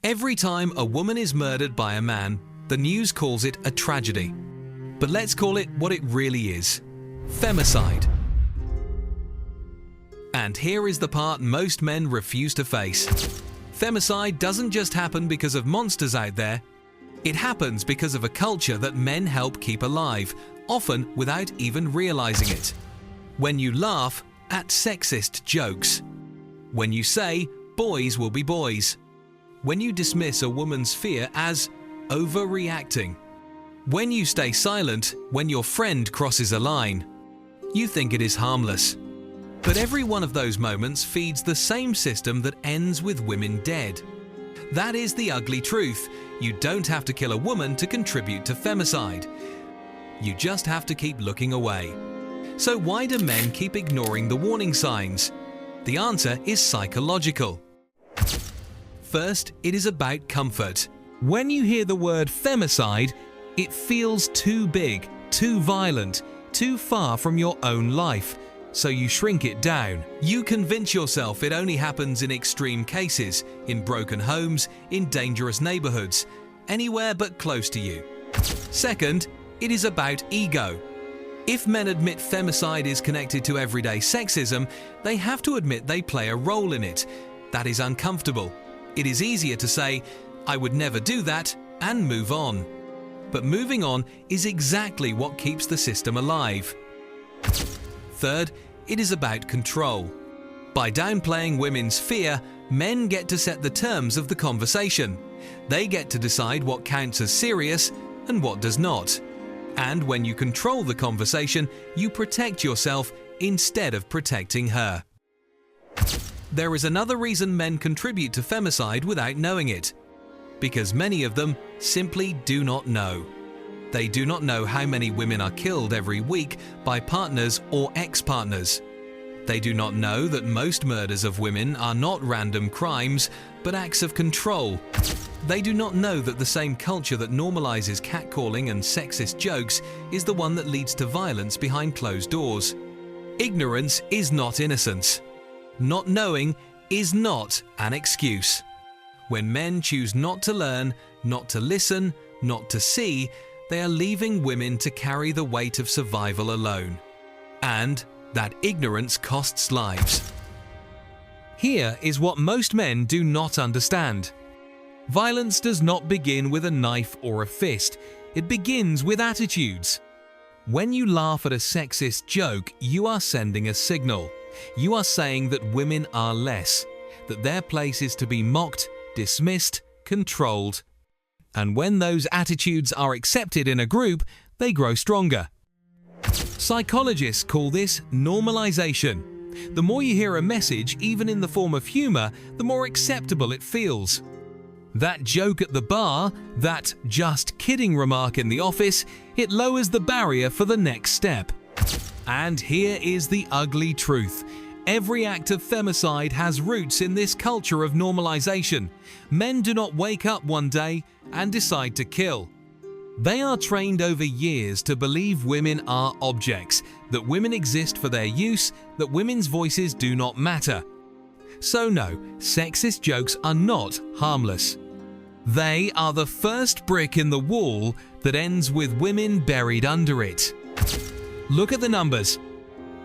Every time a woman is murdered by a man, the news calls it a tragedy. But let's call it what it really is: femicide. And here is the part most men refuse to face. Femicide doesn't just happen because of monsters out there. It happens because of a culture that men help keep alive, often without even realizing it. When you laugh at sexist jokes. When you say boys will be boys. When you dismiss a woman's fear as overreacting. When you stay silent when your friend crosses a line. You think it is harmless. But every one of those moments feeds the same system that ends with women dead. That is the ugly truth. You don't have to kill a woman to contribute to femicide. You just have to keep looking away. So why do men keep ignoring the warning signs? The answer is psychological. First, it is about comfort. When you hear the word femicide, it feels too big, too violent, too far from your own life. So you shrink it down. You convince yourself it only happens in extreme cases, in broken homes, in dangerous neighborhoods, anywhere but close to you. Second, it is about ego. If men admit femicide is connected to everyday sexism, they have to admit they play a role in it. That is uncomfortable. It is easier to say, "I would never do that," and move on. But moving on is exactly what keeps the system alive. Third, it is about control. By downplaying women's fear, men get to set the terms of the conversation. They get to decide what counts as serious and what does not. And when you control the conversation, you protect yourself instead of protecting her. There is another reason men contribute to femicide without knowing it. Because many of them simply do not know. They do not know how many women are killed every week by partners or ex-partners. They do not know that most murders of women are not random crimes, but acts of control. They do not know that the same culture that normalizes catcalling and sexist jokes is the one that leads to violence behind closed doors. Ignorance is not innocence. Not knowing is not an excuse. When men choose not to learn, not to listen, not to see, they are leaving women to carry the weight of survival alone. And that ignorance costs lives. Here is what most men do not understand. Violence does not begin with a knife or a fist. It begins with attitudes. When you laugh at a sexist joke, you are sending a signal. You are saying that women are less, that their place is to be mocked, dismissed, controlled. And when those attitudes are accepted in a group, they grow stronger. Psychologists call this normalization. The more you hear a message, even in the form of humor, the more acceptable it feels. That joke at the bar, that just kidding remark in the office, it lowers the barrier for the next step. And here is the ugly truth. Every act of femicide has roots in this culture of normalization. Men do not wake up one day and decide to kill. They are trained over years to believe women are objects, that women exist for their use, that women's voices do not matter. So no, sexist jokes are not harmless. They are the first brick in the wall that ends with women buried under it. Look at the numbers.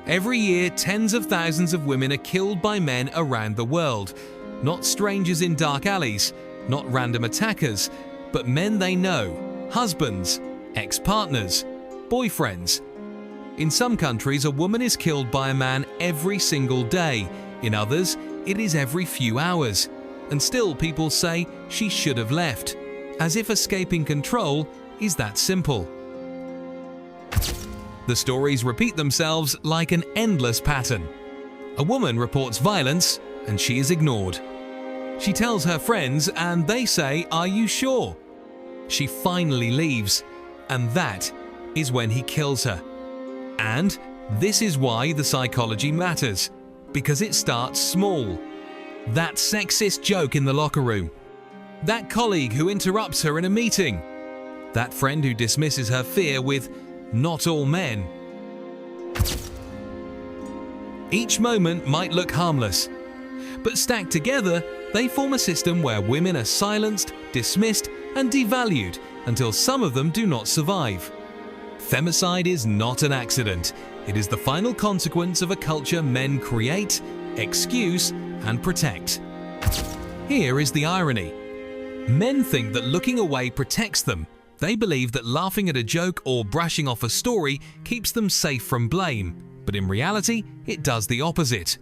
Every year, tens of thousands of women are killed by men around the world. Not strangers in dark alleys, not random attackers, but men they know, husbands, ex-partners, boyfriends. In some countries, a woman is killed by a man every single day. In others, it is every few hours. And still people say she should have left, as if escaping control is that simple. The stories repeat themselves like an endless pattern. A woman reports violence and she is ignored. She tells her friends and they say, "Are you sure?" She finally leaves, and that is when he kills her. And this is why the psychology matters, because it starts small. That sexist joke in the locker room. That colleague who interrupts her in a meeting. That friend who dismisses her fear with, "Not all men." Each moment might look harmless, But stacked together, they form a system where women are silenced, dismissed, and devalued until some of them do not survive. Femicide is not an accident. It is the final consequence of a culture men create, excuse, and protect. Here is the irony. Men think that looking away protects them. They believe that laughing at a joke or brushing off a story keeps them safe from blame, but in reality, it does the opposite.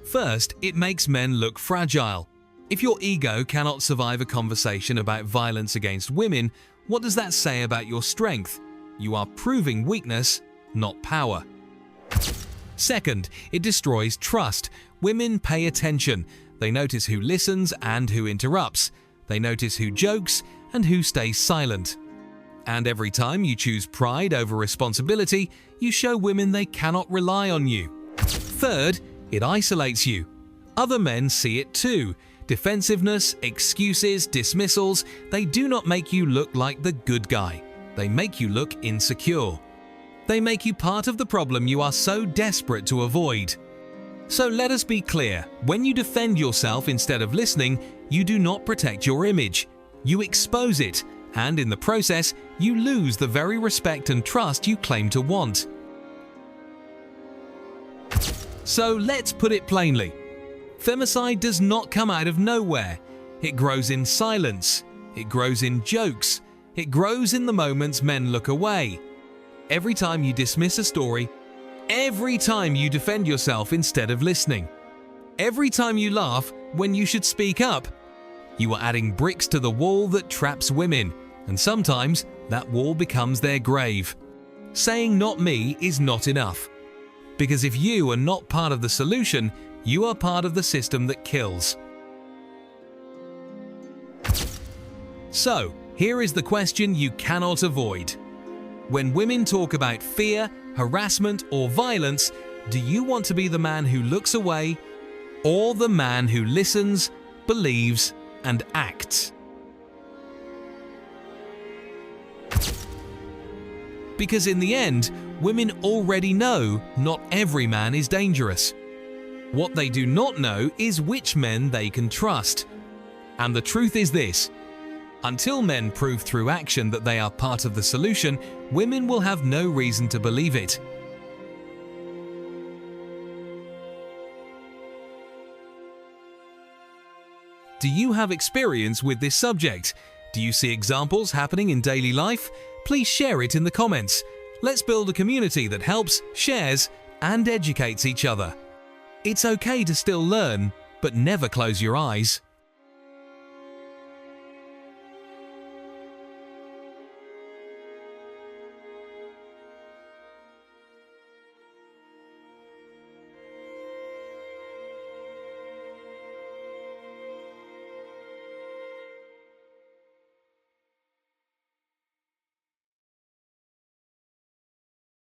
First, it makes men look fragile. If your ego cannot survive a conversation about violence against women, what does that say about your strength? You are proving weakness, not power. Second, it destroys trust. Women pay attention. They notice who listens and who interrupts. They notice who jokes and who stays silent. And every time you choose pride over responsibility, you show women they cannot rely on you. Third, it isolates you. Other men see it too. Defensiveness, excuses, dismissals, they do not make you look like the good guy. They make you look insecure. They make you part of the problem you are so desperate to avoid. So let us be clear, when you defend yourself instead of listening, you do not protect your image. You expose it, and in the process, you lose the very respect and trust you claim to want. So let's put it plainly. Femicide does not come out of nowhere. It grows in silence. It grows in jokes. It grows in the moments men look away. Every time you dismiss a story, every time you defend yourself instead of listening, every time you laugh when you should speak up, you are adding bricks to the wall that traps women, and sometimes that wall becomes their grave. Saying "not me" is not enough. Because if you are not part of the solution, you are part of the system that kills. So, here is the question you cannot avoid. When women talk about fear, harassment, or violence, do you want to be the man who looks away, or the man who listens, believes, and acts? Because in the end, women already know not every man is dangerous. What they do not know is which men they can trust. And the truth is this: until men prove through action that they are part of the solution, women will have no reason to believe it. Do you have experience with this subject? Do you see examples happening in daily life? Please share it in the comments. Let's build a community that helps, shares, and educates each other. It's okay to still learn, but never close your eyes.